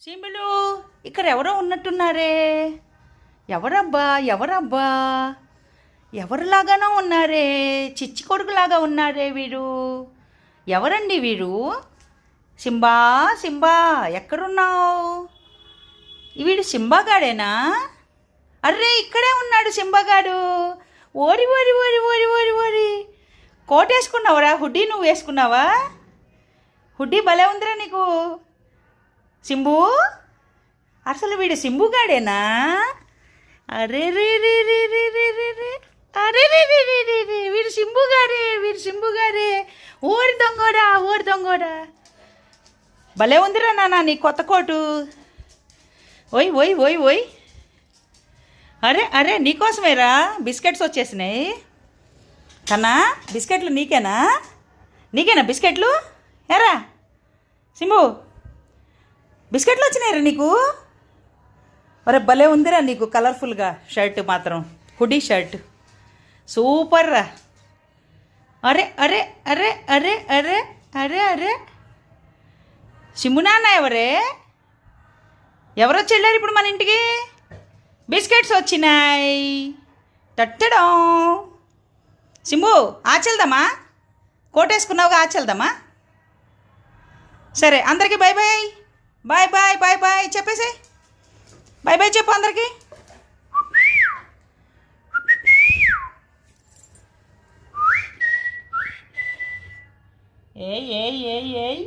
సీములు ఇక్కడ ఎవరో ఉన్నట్టున్నారే. ఎవరబ్బా ఎవరబ్బా ఎవరిలాగానో ఉన్నారే. చిచ్చి కొడుకులాగా ఉన్నారే వీరు. ఎవరండి వీరు? సింబా సింబా ఎక్కడున్నావు? వీడు సింబాగాడేనా? అర్రే ఇక్కడే ఉన్నాడు సింబాగాడు. ఓరి ఓరి ఓరి ఓరి ఓరి ఓరి కోట్ వేసుకున్నావురా? హుడ్డీ నువ్వు వేసుకున్నావా? హుడ్డీ భలే ఉందిరా నీకు. సింబు అసలు వీడు సింబుగాడేనా? అరే రే రే రే రే రే రే రే అరే రే రే రే రే రే వీడు సింబుగాడే, వీడు సింబుగాడే. ఓరి దొంగోడా, ఓరి దొంగోడా. భలే ఉందిరా నాన్న నీ కొత్త కోటు. ఓయ్ ఓయ్ ఓయ్ ఓయ్. అరే అరే నీకోసమేరా బిస్కెట్స్ వచ్చేసినాయి. కన్నా బిస్కెట్లు నీకేనా? నీకేనా బిస్కెట్లు? ఎరా సింబు బిస్కెట్లు వచ్చినాయిరా నీకు. అరే భలే ఉందిరా నీకు కలర్ఫుల్గా షర్ట్ మాత్రం. హుడీ షర్ట్ సూపర్ రా. అరే అరే అరే అరే అరే అరే అరే సింబు నాన్న ఎవరే? ఎవరొచ్చి వెళ్ళారు ఇప్పుడు మన ఇంటికి? బిస్కెట్స్ వచ్చినాయి. తట్టడం. సింబు ఆచెల్దామా? కోటేసుకున్నావుగా ఆచెల్దామా? సరే అందరికీ bye bye. Bye bye bye bye చెప్పేసి బాయ్ బాయ్ చెప్పు అందరికీ. ఏయ్ ఏయ్ ఏయ్ ఏయ్